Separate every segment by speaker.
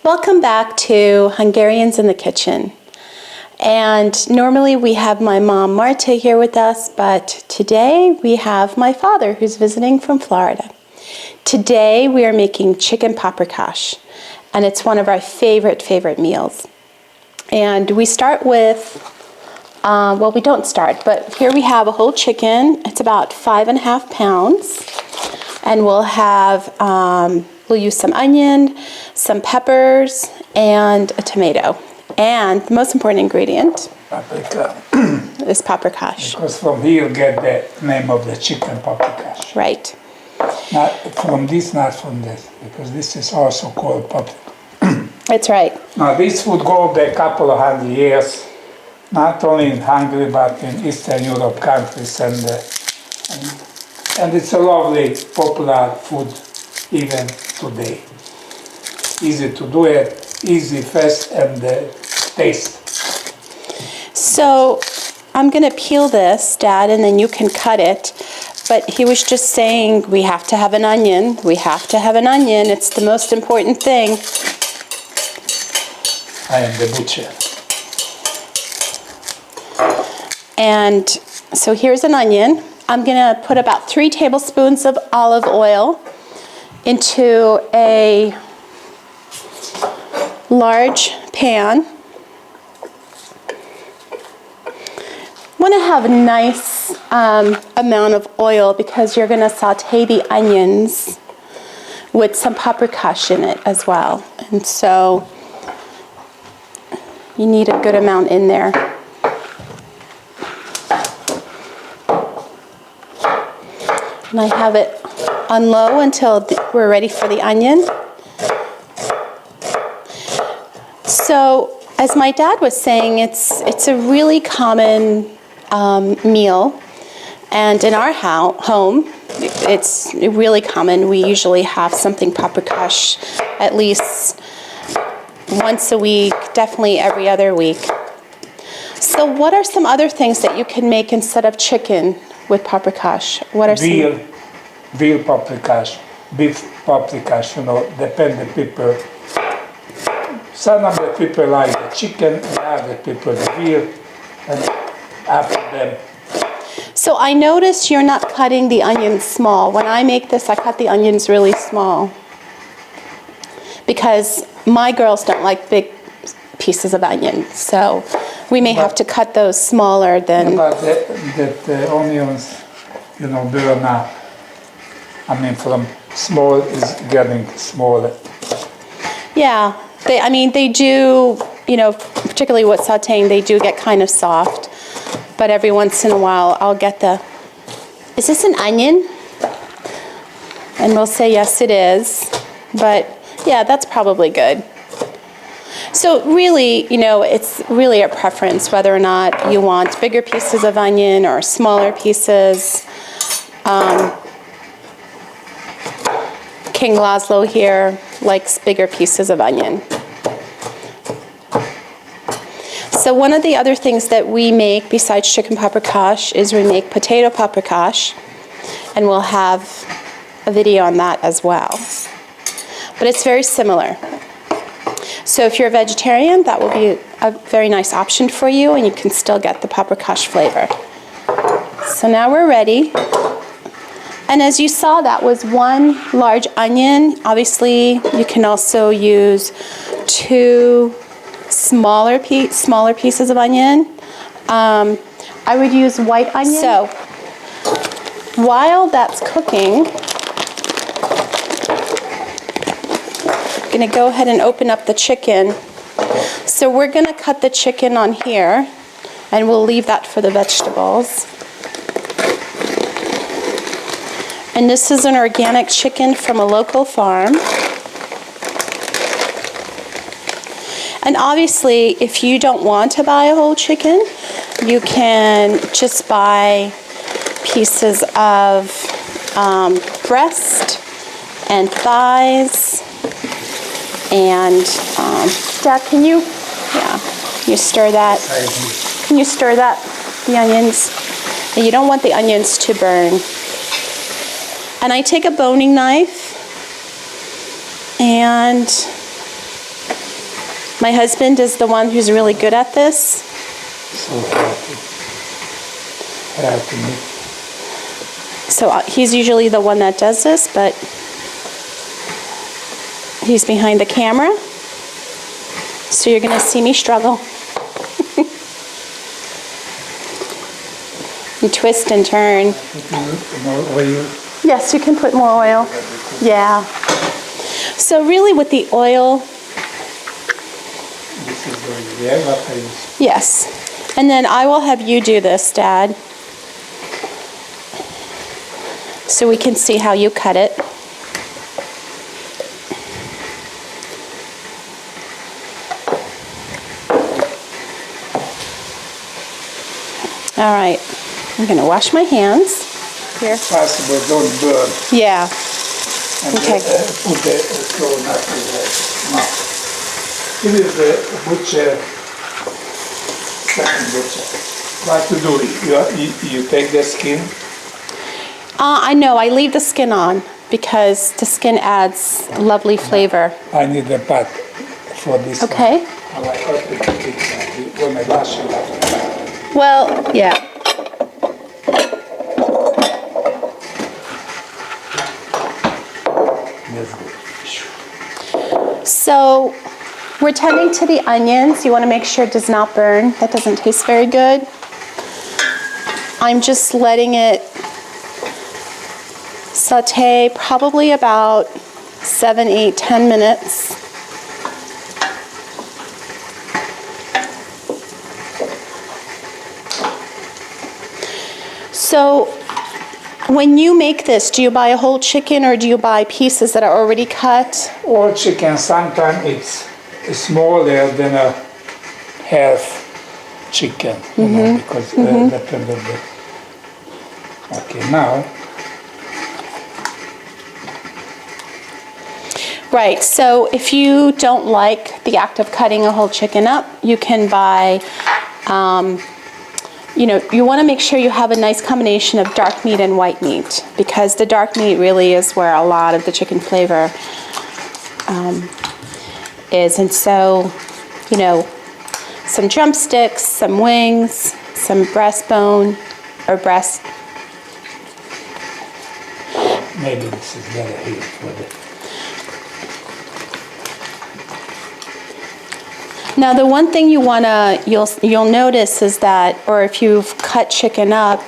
Speaker 1: Welcome back to Hungarians in the Kitchen. And normally we have my mom Marta here with us, but today we have my father who's visiting from Florida. Today we are making chicken paprikash, and it's one of our favorite meals. And we start with, well, we don't start, but here we have a whole chicken. It's about 5.5 pounds. And we'll have, we'll use some onion, some peppers, and a tomato. And the most important ingredient
Speaker 2: Paprika.
Speaker 1: is paprikash.
Speaker 2: Because from here you get the name of the chicken paprikash.
Speaker 1: Right.
Speaker 2: Not from this, not from this, because this is also called paprika.
Speaker 1: That's right.
Speaker 2: Now this would go back a couple of 100 years, not only in Hungary but in Eastern Europe countries, and it's a lovely, popular food even today. Easy to do it, easy, fast, and taste.
Speaker 1: So I'm going to peel this, Dad, and then you can cut it. But he was just saying we have to have an onion. We have to have an onion. It's the most important thing.
Speaker 2: I am the butcher.
Speaker 1: And so here's an onion. I'm going to put about 3 tablespoons of olive oil into a large pan. Want to have a nice amount of oil because you're going to saute the onions with some paprikash in it as well. And so you need a good amount in there. And I have it on low until we're ready for the onion. So, as my dad was saying, it's a really common meal, and in our home, it's really common. We usually have something paprikash at least once a week, definitely every other week. So, what are some other things that you can make instead of chicken with paprikash? What are
Speaker 2: Veal paprikash, beef paprikash, depend the people. Some of the people like the chicken, the other people the veal, and after them.
Speaker 1: So I noticed you're not cutting the onions small. When I make this, I cut the onions really small because my girls don't like big pieces of onion. So we may have to cut those smaller than...
Speaker 2: But the onions, burn up. I mean, from small is getting smaller.
Speaker 1: Yeah, they do, particularly with sauteing, they do get kind of soft. But every once in a while, I'll get is this an onion? And we'll say, yes, it is. But yeah, that's probably good. So really, it's really a preference whether or not you want bigger pieces of onion or smaller pieces. King Laszlo here likes bigger pieces of onion. So one of the other things that we make besides chicken paprikash is we make potato paprikash, and we'll have a video on that as well. But it's very similar. So if you're a vegetarian, that will be a very nice option for you, and you can still get the paprikash flavor. So now we're ready. And as you saw, that was 1 large onion. Obviously, you can also use 2 smaller pieces of onion. I would use white onion. So while that's cooking, I'm going to go ahead and open up the chicken. So we're going to cut the chicken on here, and we'll leave that for the vegetables. And this is an organic chicken from a local farm. And obviously, if you don't want to buy a whole chicken, you can just buy pieces of breast and thighs. And Dad, can you stir that? Can you stir that, the onions? And you don't want the onions to burn. And I take a boning knife and My husband is the one who's really good at this.
Speaker 2: So healthy. Healthy meat.
Speaker 1: So he's usually the one that does this, but he's behind the camera. So you're going to see me struggle. You twist and turn.
Speaker 2: More oil.
Speaker 1: Yes, you can put more oil. Yeah. So really with the oil,
Speaker 2: This is oil, yeah, what I use.
Speaker 1: yes. And then I will have you do this, Dad. So we can see how you cut it. All right. I'm going to wash my hands. Here.
Speaker 2: Possible, don't burn.
Speaker 1: Yeah.
Speaker 2: And
Speaker 1: Okay.
Speaker 2: put the flour not to the mouth. This is the butcher, second butcher. What to do? You take the skin.
Speaker 1: I know. I leave the skin on because the skin adds lovely flavor.
Speaker 2: I need a pot for this
Speaker 1: Okay.
Speaker 2: one. I like cut it big when I wash it after.
Speaker 1: Well, yeah.
Speaker 2: That's good.
Speaker 1: So we're tending to the onions. You want to make sure it does not burn. That doesn't taste very good. I'm just letting it saute probably about 7, 8, 10 minutes. So when you make this, do you buy a whole chicken or do you buy pieces that are already cut?
Speaker 2: All chicken, sometimes it's smaller than a half chicken, you know, because depends on the. Okay, now.
Speaker 1: Right, so if you don't like the act of cutting a whole chicken up, you can buy, you want to make sure you have a nice combination of dark meat and white meat, because the dark meat really is where a lot of the chicken flavor is. And so, some drumsticks, some wings, some breastbone, or breast.
Speaker 2: Maybe this is better here for the.
Speaker 1: Now the one thing you'll notice is that, or if you've cut chicken up,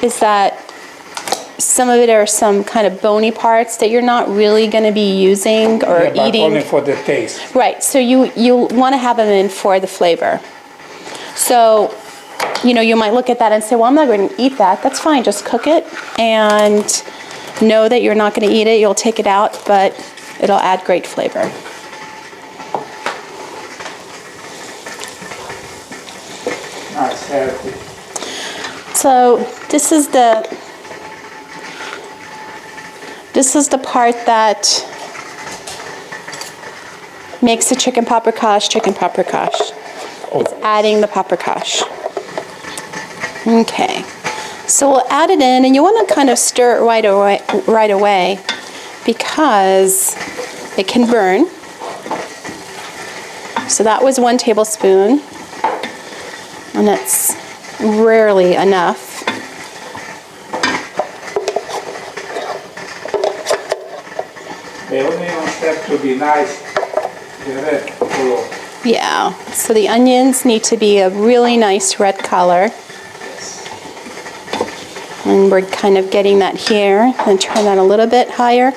Speaker 1: is that some of it are some kind of bony parts that you're not really going to be using or
Speaker 2: But
Speaker 1: eating.
Speaker 2: only for the taste.
Speaker 1: Right, so you want to have them in for the flavor. So, you might look at that and say, well, I'm not going to eat that. That's fine, just cook it and know that you're not going to eat it. You'll take it out, but it'll add great flavor.
Speaker 2: Nice, healthy.
Speaker 1: So this is the part that makes the chicken paprikash. It's adding the paprikash. Okay, so we'll add it in, and you want to kind of stir it right away because it can burn. So that was 1 tablespoon, and that's rarely enough.
Speaker 2: The onions have to be nice, the red color.
Speaker 1: Yeah, so the onions need to be a really nice red color. And we're kind of getting that here, and turn that a little bit higher.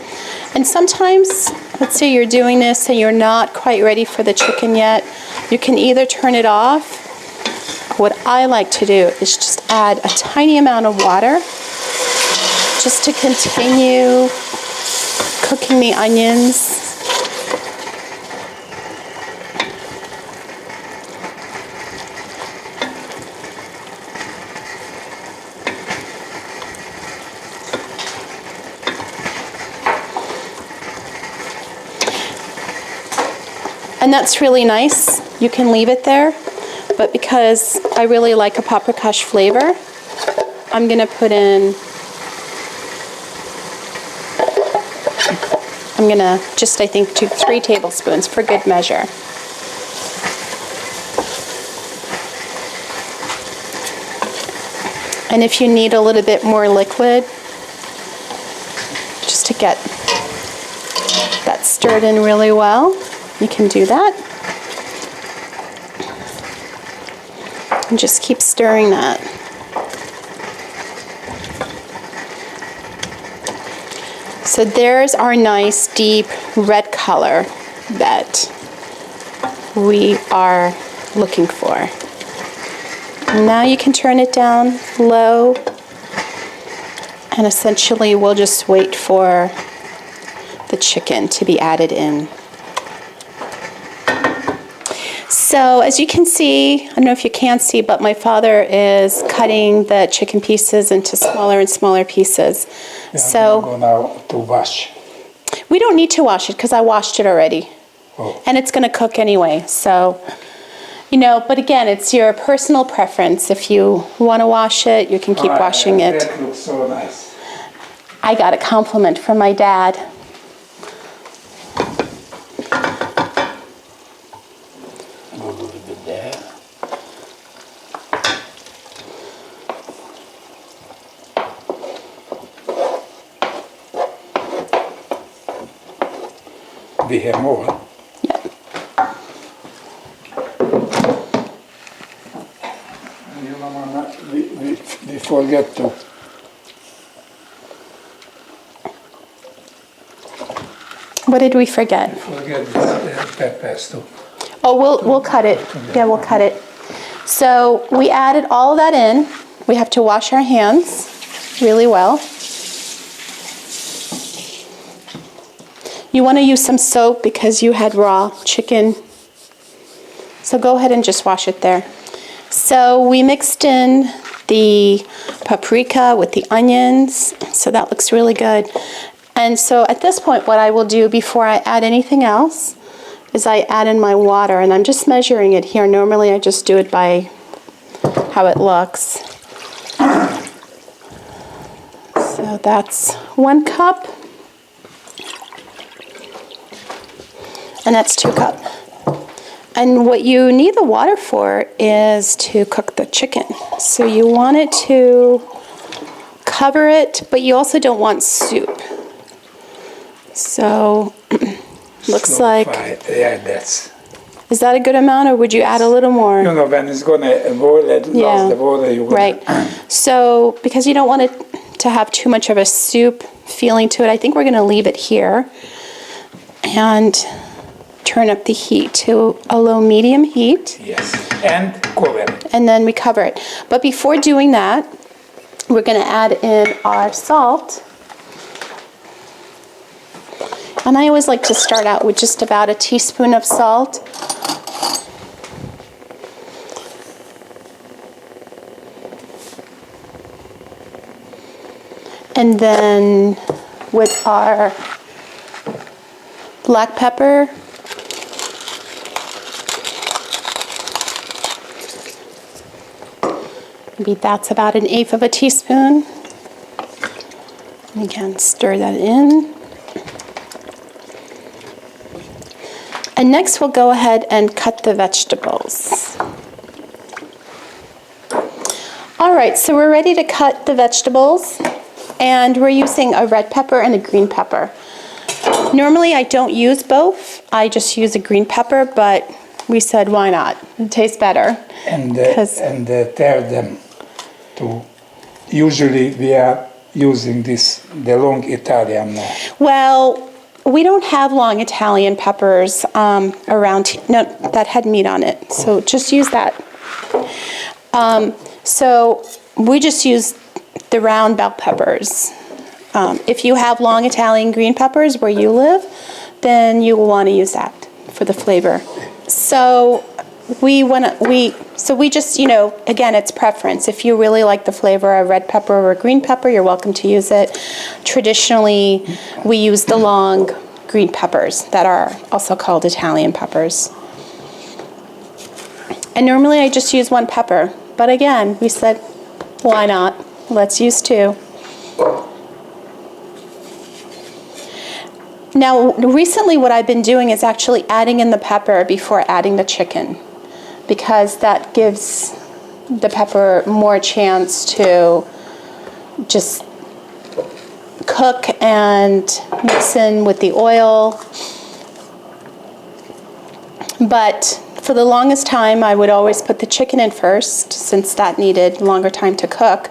Speaker 1: And sometimes, let's say you're doing this and you're not quite ready for the chicken yet, you can either turn it off. What I like to do is just add a tiny amount of water just to continue cooking the onions. And that's really nice. You can leave it there, but because I really like a paprikash flavor, I'm going to put in, I think, 3 tablespoons for good measure. And if you need a little bit more liquid, just to get that stirred in really well, you can do that. And just keep stirring that. So there's our nice deep red color that we are looking for. And now you can turn it down low, and essentially we'll just wait for the chicken to be added in. So as you can see, I don't know if you can see, but my father is cutting the chicken pieces into smaller and smaller pieces.
Speaker 2: Yeah,
Speaker 1: so
Speaker 2: I'm going now to wash.
Speaker 1: we don't need to wash it because I washed it already.
Speaker 2: Oh.
Speaker 1: And it's going to cook anyway. So, but again, it's your personal preference. If you want to wash it, you can keep washing it.
Speaker 2: That looks so nice.
Speaker 1: I got a compliment from my dad.
Speaker 2: A little bit there. We have more.
Speaker 1: Yep.
Speaker 2: Mama, we forget to.
Speaker 1: What did we forget?
Speaker 2: Forget the peppers too.
Speaker 1: Oh, we'll cut it. Yeah, we'll cut it. So we added all of that in. We have to wash our hands really well. You want to use some soap because you had raw chicken. So go ahead and just wash it there. So we mixed in the paprika with the onions. So that looks really good. And so at this point, what I will do before I add anything else is I add in my water, and I'm just measuring it here. Normally I just do it by how it looks. So that's 1 cup, and that's 2 cups. And what you need the water for is to cook the chicken. So you want it to cover it, but you also don't want soup. So looks
Speaker 2: So
Speaker 1: like,
Speaker 2: fine. Yeah, that's.
Speaker 1: is that a good amount, or would you add a little more?
Speaker 2: When it's gonna boil, it lost the water. You're gonna,
Speaker 1: Right. So because you don't want it to have too much of a soup feeling to it, I think we're going to leave it here and turn up the heat to a low medium heat.
Speaker 2: Yes, and cover it.
Speaker 1: And then we cover it. But before doing that, we're going to add in our salt. And I always like to start out with just about a teaspoon of salt. And then with our black pepper, maybe that's about 1/8 of a teaspoon. And again, stir that in. And next we'll go ahead and cut the vegetables. All right, so we're ready to cut the vegetables, and we're using a red pepper and a green pepper. Normally I don't use both, I just use a green pepper, but we said why not? It tastes better.
Speaker 2: And tear them to. Usually we are using the long Italian.
Speaker 1: Well, we don't have long Italian peppers around no, that had meat on it, so just use that. So we just use the round bell peppers. If you have long Italian green peppers where you live, then you will want to use that for the flavor. So we just, again, it's preference. If you really like the flavor of red pepper or green pepper, you're welcome to use it. Traditionally, we use the long green peppers that are also called Italian peppers. And normally I just use 1 pepper, but again, we said, why not? Let's use 2. Now, recently what I've been doing is actually adding in the pepper before adding the chicken, because that gives the pepper more chance to just cook and mix in with the oil. But for the longest time, I would always put the chicken in first, since that needed longer time to cook,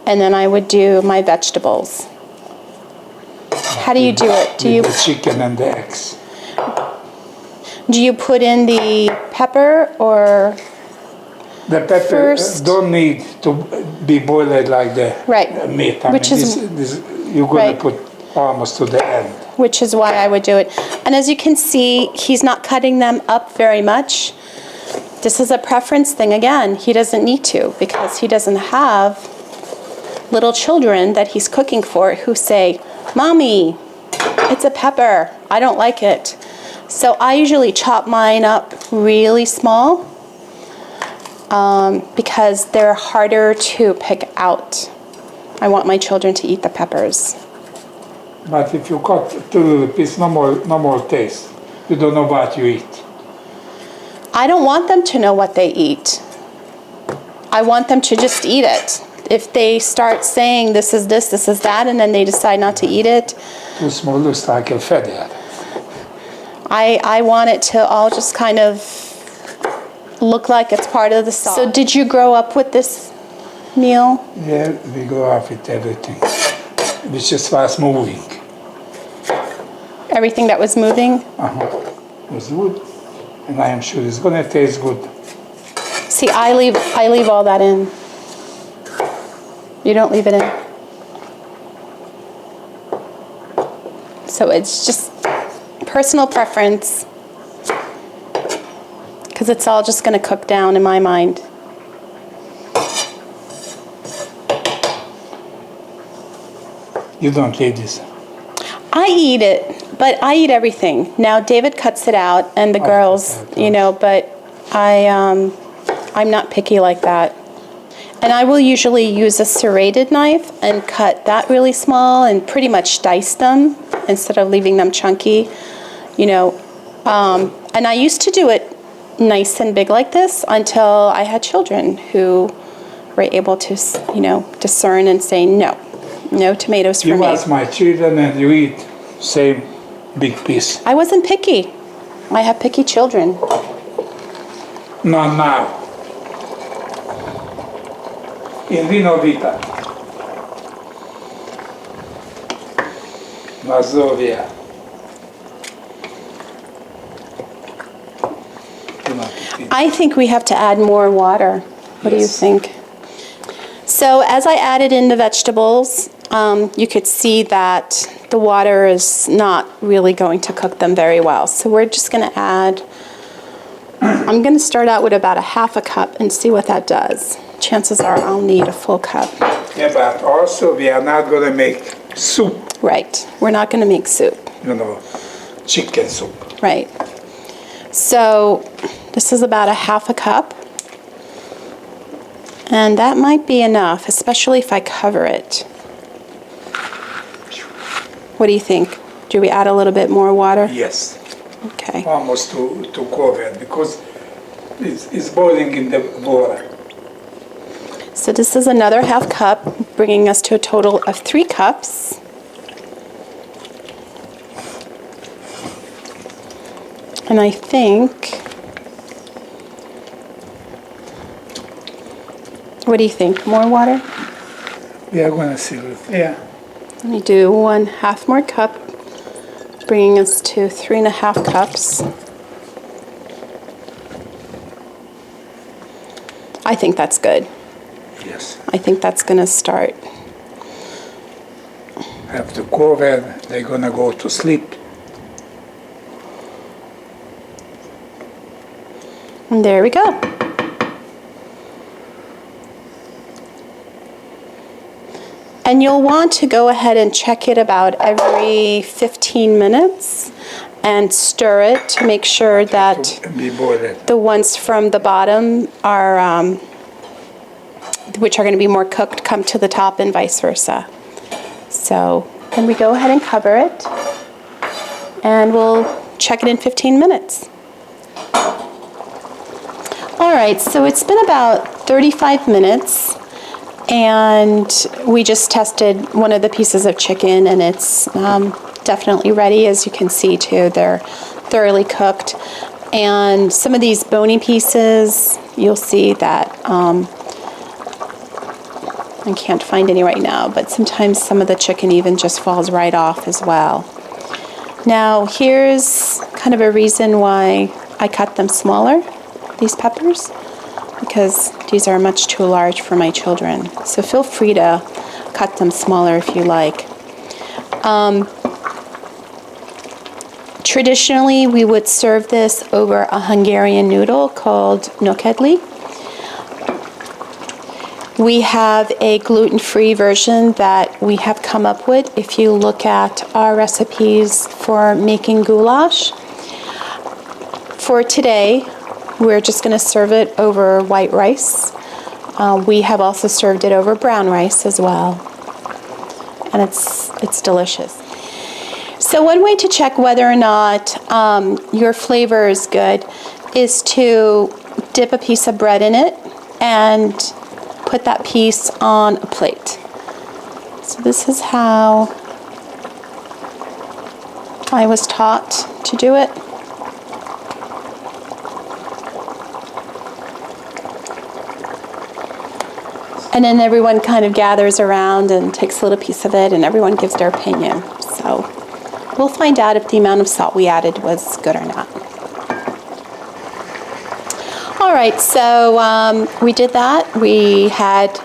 Speaker 1: and then I would do my vegetables. How do you do it? Do you
Speaker 2: the chicken and the eggs?
Speaker 1: Do you put in the pepper or
Speaker 2: The pepper
Speaker 1: first?
Speaker 2: don't need to be boiled like the
Speaker 1: Right.
Speaker 2: meat. I
Speaker 1: Which
Speaker 2: mean,
Speaker 1: is-
Speaker 2: this you're going
Speaker 1: Right.
Speaker 2: to put almost to the end.
Speaker 1: which is why I would do it. And as you can see, he's not cutting them up very much. This is a preference thing again. He doesn't need to, because he doesn't have little children that he's cooking for who say, "Mommy, it's a pepper. I don't like it." So I usually chop mine up really small because they're harder to pick out. I want my children to eat the peppers.
Speaker 2: But if you cut two little pieces, no more taste. You don't know what you eat.
Speaker 1: I don't want them to know what they eat. I want them to just eat it. If they start saying this is that, and then they decide not to eat it,
Speaker 2: Too small looks like a feather.
Speaker 1: I want it to all just kind of look like it's part of the sauce. So did you grow up with this meal?
Speaker 2: Yeah, we grow up with everything. Which is fast moving.
Speaker 1: Everything that was moving?
Speaker 2: It was good. And I am sure it's going to taste good.
Speaker 1: See, I leave all that in. You don't leave it in. So it's just personal preference, because it's all just going to cook down in my mind.
Speaker 2: You don't eat this.
Speaker 1: I eat it, but I eat everything. Now David cuts it out, and the girls, you know, but I'm not picky like that. And I will usually use a serrated knife and cut that really small and pretty much dice them instead of leaving them chunky, you know. And I used to do it nice and big like this until I had children who were able to, you know, discern and say, no tomatoes for
Speaker 2: You
Speaker 1: me.
Speaker 2: watch my children and you eat same big piece.
Speaker 1: I wasn't picky. I have picky children.
Speaker 2: Not now. In Vino Vita. Mazovia.
Speaker 1: I think we have to add more water. What do you
Speaker 2: Yes.
Speaker 1: think? So as I added in the vegetables, you could see that the water is not really going to cook them very well. So we're just going to add, I'm going to start out with about a half a cup and see what that does. Chances are I'll need a full cup.
Speaker 2: Yeah, but also we are not going to make soup,
Speaker 1: Right. We're not going to make soup.
Speaker 2: you know, chicken soup.
Speaker 1: Right. So this is about a half a cup. And that might be enough, especially if I cover it. What do you think? Do we add a little bit more water?
Speaker 2: Yes,
Speaker 1: Okay.
Speaker 2: almost to cover it because it's boiling in the water.
Speaker 1: So this is another half cup, bringing us to a total of 3 cups. And I think, what do you think? More water?
Speaker 2: We are going to see it. Yeah.
Speaker 1: Let me do 1/2 more cup, bringing us to 3.5 cups. I think that's good.
Speaker 2: Yes.
Speaker 1: I think that's going to start.
Speaker 2: Have to cover. They're going to go to sleep.
Speaker 1: And there we go. And you'll want to go ahead and check it about every 15 minutes and stir it to make sure that
Speaker 2: To be boiled.
Speaker 1: the ones from the bottom are, which are going to be more cooked, come to the top and vice versa. So then we go ahead and cover it, and we'll check it in 15 minutes. All right, so it's been about 35 minutes. And we just tested one of the pieces of chicken, and it's definitely ready. As you can see too, they're thoroughly cooked. And some of these bony pieces, you'll see that I can't find any right now, but sometimes some of the chicken even just falls right off as well. Now here's kind of a reason why I cut them smaller, these peppers, because these are much too large for my children. So feel free to cut them smaller if you like. Traditionally, we would serve this over a Hungarian noodle called nokedli. We have a gluten-free version that we have come up with. If you look at our recipes for making goulash, for today, we're just going to serve it over white rice. We have also served it over brown rice as well, and it's delicious. So one way to check whether or not your flavor is good is to dip a piece of bread in it and put that piece on a plate. So this is how I was taught to do it. And then everyone kind of gathers around and takes a little piece of it, and everyone gives their opinion. So we'll find out if the amount of salt we added was good or not. All right, so we did that. We had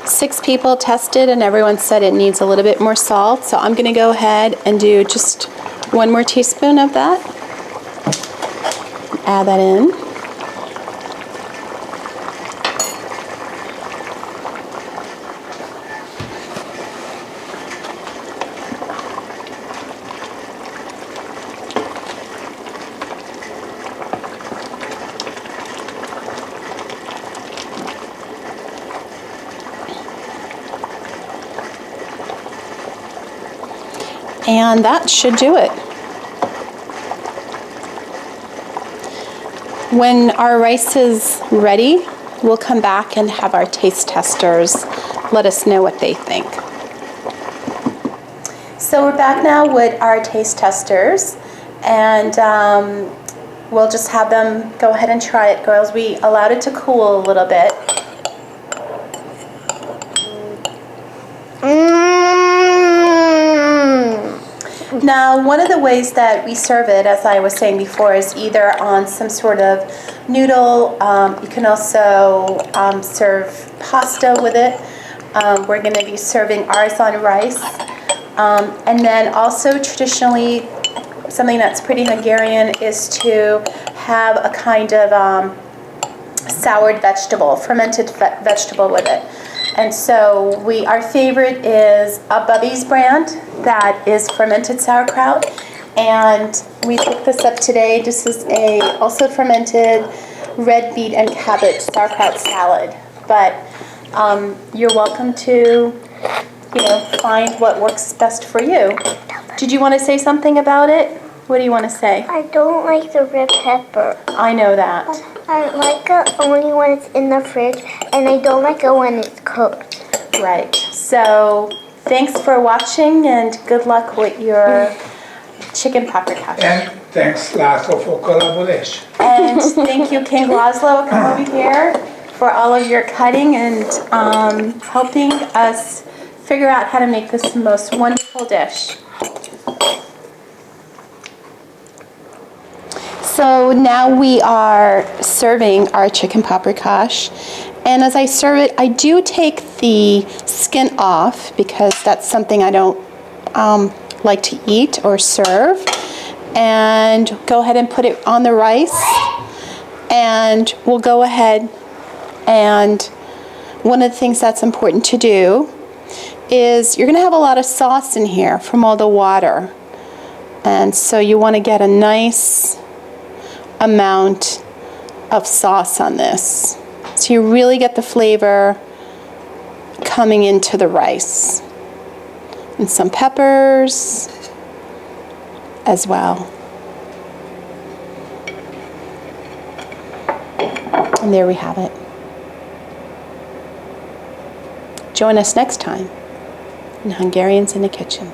Speaker 1: 6 people tested, and everyone said it needs a little bit more salt. So I'm going to go ahead and do just 1 more teaspoon of that. Add that in. And that should do it. When our rice is ready, we'll come back and have our taste testers let us know what they think. So we're back now with our taste testers, and we'll just have them go ahead and try it, girls. We allowed it to cool a little bit. Now, one of the ways that we serve it, as I was saying before, is either on some sort of noodle. You can also serve pasta with it. We're going to be serving ours on rice. And then also traditionally, something that's pretty Hungarian is to have a kind of soured vegetable, fermented vegetable with it. And so our favorite is a Bubby's brand that is fermented sauerkraut. And we picked this up today. This is also fermented red beet and cabbage sauerkraut salad. But you're welcome to, find what works best for you. Did you want to say something about it? What do you want to say?
Speaker 3: I don't like the red pepper.
Speaker 1: I know that.
Speaker 3: I like it only when it's in the fridge, and I don't like it when it's cooked.
Speaker 1: Right. So thanks for watching, and good luck with your chicken paprikash.
Speaker 2: And thanks, Laszlo, for collaboration.
Speaker 1: And thank you, King Laszlo. Come over here for all of your cutting and helping us figure out how to make this most wonderful dish. So now we are serving our chicken paprikash, and as I serve it, I do take the skin off because that's something I don't like to eat or serve. And go ahead and put it on the rice, and we'll go ahead, and one of the things that's important to do is you're going to have a lot of sauce in here from all the water, and so you want to get a nice amount of sauce on this, so you really get the flavor coming into the rice, and some peppers as well. And there we have it. Join us next time in Hungarians in the Kitchen.